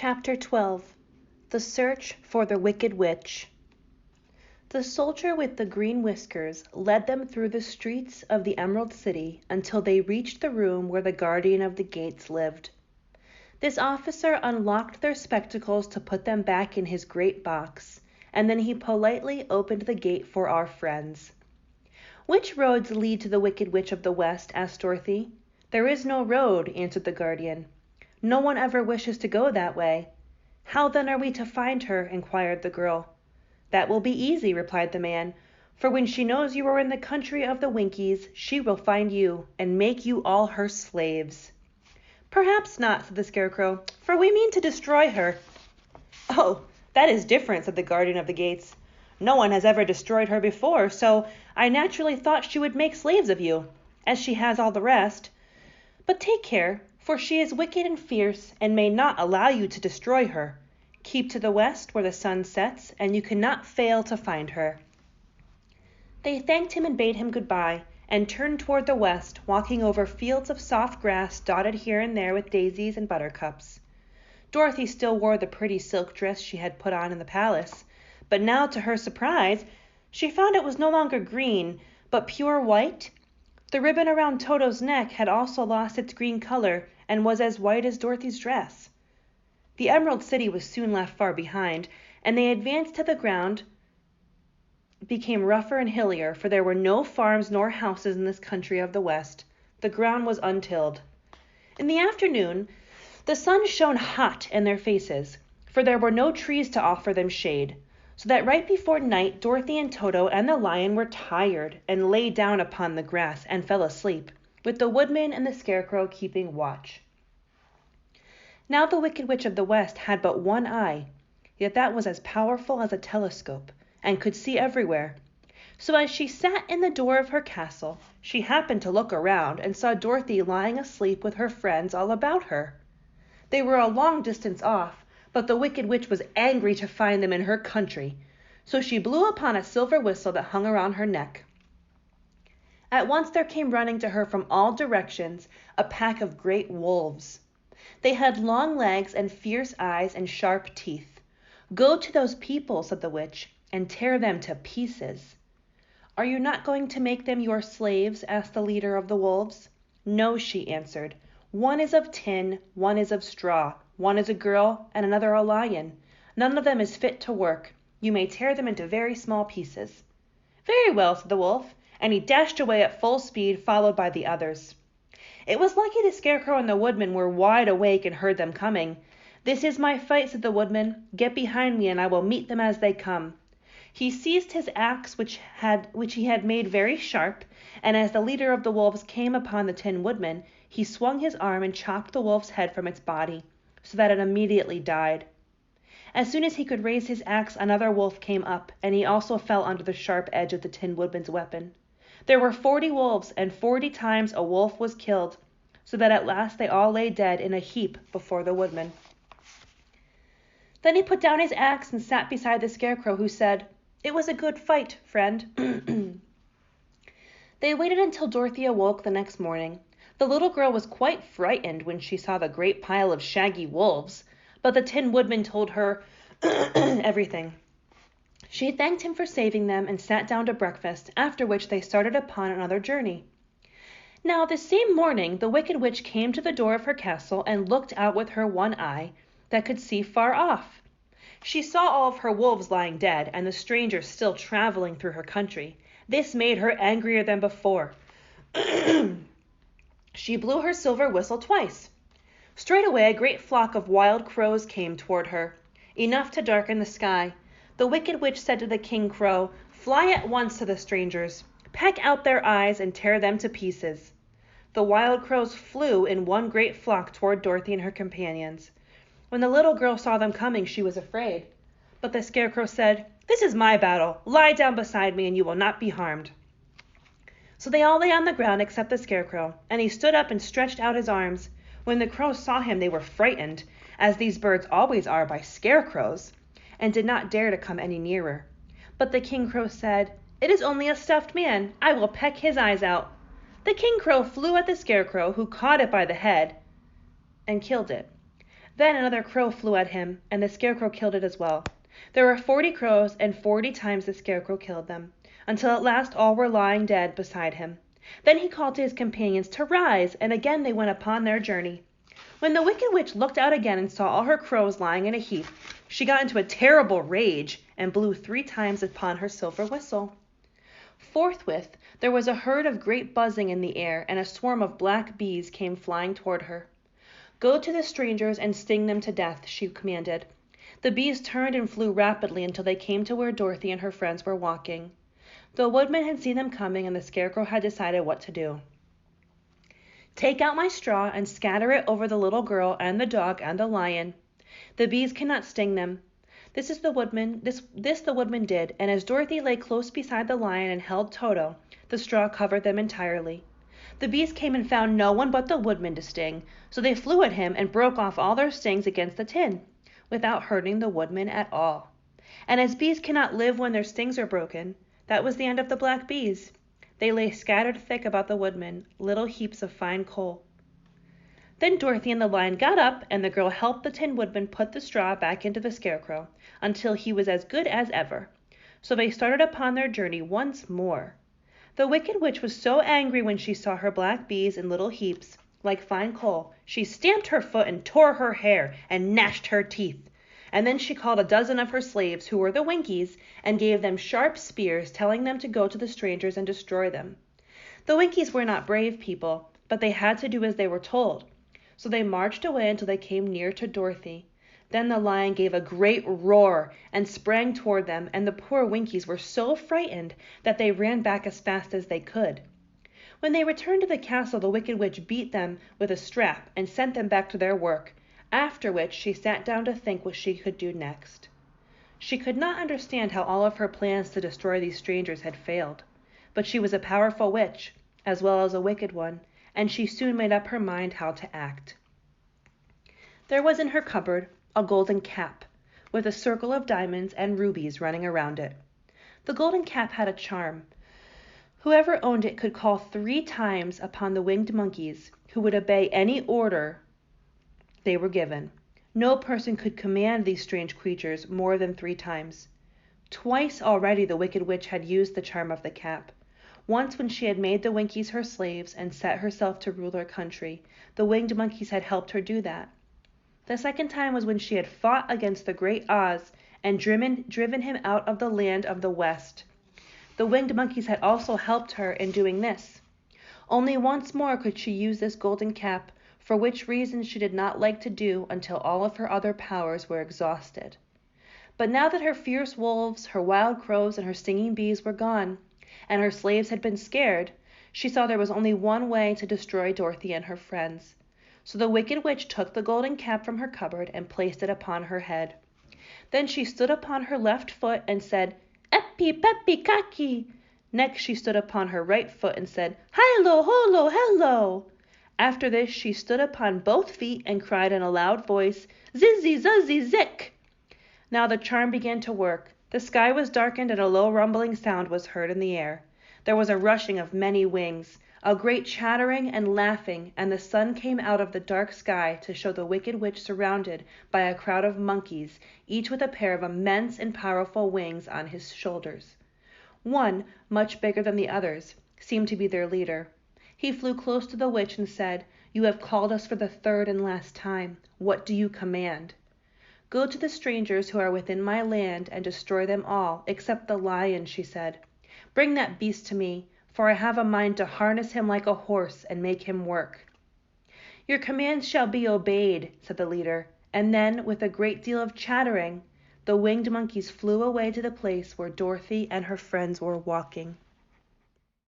Chapter 12. The Search for the Wicked Witch. The soldier with the green whiskers led them through the streets of the Emerald City until they reached the room where the guardian of the gates lived. This officer unlocked their spectacles to put them back in his great box, and then he politely opened the gate for our friends. "Which roads lead to the Wicked Witch of the West?" asked Dorothy. "There is no road," answered the guardian. "No one ever wishes to go that way." "How then are we to find her?" inquired the girl. "That will be easy," replied the man, "for when she knows you are in the country of the Winkies, she will find you, and make you all her slaves." "Perhaps not," said the Scarecrow, "for we mean to destroy her." "Oh, that is different," said the guardian of the gates. "No one has ever destroyed her before, so I naturally thought she would make slaves of you, as she has all the rest. But take care, for she is wicked and fierce, and may not allow you to destroy her. Keep to the west where the sun sets, and you cannot fail to find her." They thanked him and bade him goodbye, and turned toward the west, walking over fields of soft grass dotted here and there with daisies and buttercups. Dorothy still wore the pretty silk dress she had put on in the palace, but now, to her surprise, she found it was no longer green, but pure white. The ribbon around Toto's neck had also lost its green color and was as white as Dorothy's dress. The Emerald City was soon left far behind, and they advanced till the ground became rougher and hillier, for there were no farms nor houses in this country of the West. The ground was untilled. In the afternoon, the sun shone hot in their faces, for there were no trees to offer them shade, so that right before night Dorothy and Toto and the lion were tired and lay down upon the grass and fell asleep, with the woodman and the Scarecrow keeping watch. Now the Wicked Witch of the West had but one eye, yet that was as powerful as a telescope, and could see everywhere. So as she sat in the door of her castle, she happened to look around and saw Dorothy lying asleep with her friends all about her. They were a long distance off, but the Wicked Witch was angry to find them in her country, so she blew upon a silver whistle that hung around her neck. At once there came running to her from all directions a pack of great wolves. They had long legs and fierce eyes and sharp teeth. "Go to those people," said the witch, "and tear them to pieces." "Are you not going to make them your slaves?" asked the leader of the wolves. "No," she answered. "One is of tin, one is of straw, one is a girl, and another a lion. None of them is fit to work. You may tear them into very small pieces." "Very well," said the wolf, and he dashed away at full speed, followed by the others. It was lucky the Scarecrow and the woodman were wide awake and heard them coming. "This is my fight," said the woodman. "Get behind me, and I will meet them as they come." He seized his axe, which he had made very sharp, and as the leader of the wolves came upon the Tin Woodman, he swung his arm and chopped the wolf's head from its body, so that it immediately died. As soon as he could raise his axe, another wolf came up, and he also fell under the sharp edge of the Tin Woodman's weapon. There were 40 wolves, and 40 times a wolf was killed, so that at last they all lay dead in a heap before the woodman. Then he put down his axe and sat beside the Scarecrow, who said, "It was a good fight, friend." They waited until Dorothy awoke the next morning. The little girl was quite frightened when she saw the great pile of shaggy wolves, but the Tin Woodman told her everything. She thanked him for saving them and sat down to breakfast, after which they started upon another journey. Now the same morning the Wicked Witch came to the door of her castle and looked out with her one eye that could see far off. She saw all of her wolves lying dead, and the strangers still traveling through her country. This made her angrier than before. She blew her silver whistle twice. Straightway a great flock of wild crows came toward her, enough to darken the sky. The Wicked Witch said to the King Crow, "Fly at once to the strangers. Peck out their eyes and tear them to pieces." The wild crows flew in one great flock toward Dorothy and her companions. When the little girl saw them coming, she was afraid. But the Scarecrow said, "This is my battle. Lie down beside me and you will not be harmed." So they all lay on the ground except the Scarecrow, and he stood up and stretched out his arms. When the crows saw him, they were frightened, as these birds always are by scarecrows, and did not dare to come any nearer. But the King Crow said, "It is only a stuffed man. I will peck his eyes out." The King Crow flew at the Scarecrow, who caught it by the head and killed it. Then another crow flew at him, and the Scarecrow killed it as well. There were 40 crows, and 40 times the Scarecrow killed them, until at last all were lying dead beside him. Then he called to his companions to rise, and again they went upon their journey. When the Wicked Witch looked out again and saw all her crows lying in a heap, she got into a terrible rage and blew 3 times upon her silver whistle. Forthwith there was a herd of great buzzing in the air, and a swarm of black bees came flying toward her. "Go to the strangers and sting them to death," she commanded. The bees turned and flew rapidly until they came to where Dorothy and her friends were walking. The woodman had seen them coming, and the Scarecrow had decided what to do. "Take out my straw and scatter it over the little girl and the dog and the lion. The bees cannot sting them." This the woodman did, and as Dorothy lay close beside the lion and held Toto, the straw covered them entirely. The bees came and found no one but the woodman to sting, so they flew at him and broke off all their stings against the tin, without hurting the woodman at all. And as bees cannot live when their stings are broken, that was the end of the black bees. They lay scattered thick about the woodman, little heaps of fine coal. Then Dorothy and the lion got up, and the girl helped the Tin Woodman put the straw back into the Scarecrow, until he was as good as ever. So they started upon their journey once more. The Wicked Witch was so angry when she saw her black bees in little heaps, like fine coal, she stamped her foot and tore her hair and gnashed her teeth. And then she called a dozen of her slaves, who were the Winkies, and gave them sharp spears, telling them to go to the strangers and destroy them. The Winkies were not brave people, but they had to do as they were told. So they marched away until they came near to Dorothy. Then the lion gave a great roar and sprang toward them, and the poor Winkies were so frightened that they ran back as fast as they could. When they returned to the castle, the Wicked Witch beat them with a strap and sent them back to their work, after which she sat down to think what she could do next. She could not understand how all of her plans to destroy these strangers had failed, but she was a powerful witch, as well as a wicked one, and she soon made up her mind how to act. There was in her cupboard a golden cap, with a circle of diamonds and rubies running around it. The golden cap had a charm. Whoever owned it could call 3 times upon the winged monkeys, who would obey any order they were given. No person could command these strange creatures more than 3 times. Twice already the Wicked Witch had used the charm of the cap. Once when she had made the Winkies her slaves and set herself to rule their country, the winged monkeys had helped her do that. The second time was when she had fought against the great Oz and driven him out of the land of the West. The winged monkeys had also helped her in doing this. Only once more could she use this golden cap, for which reason she did not like to do until all of her other powers were exhausted. But now that her fierce wolves, her wild crows, and her stinging bees were gone, and her slaves had been scared, she saw there was only one way to destroy Dorothy and her friends. So the Wicked Witch took the golden cap from her cupboard and placed it upon her head. Then she stood upon her left foot and said, "Epi pepi kaki." Next she stood upon her right foot and said, "Hilo holo hello." After this she stood upon both feet and cried in a loud voice, "Zizzy zuzzy zik." Now the charm began to work. The sky was darkened and a low rumbling sound was heard in the air. There was a rushing of many wings, a great chattering and laughing, and the sun came out of the dark sky to show the Wicked Witch surrounded by a crowd of monkeys, each with a pair of immense and powerful wings on his shoulders. One, much bigger than the others, seemed to be their leader. He flew close to the witch and said, "You have called us for the 3rd and last time. What do you command?" "Go to the strangers who are within my land and destroy them all, except the lion," she said. "Bring that beast to me, for I have a mind to harness him like a horse and make him work." "Your commands shall be obeyed," said the leader, and then, with a great deal of chattering, the winged monkeys flew away to the place where Dorothy and her friends were walking.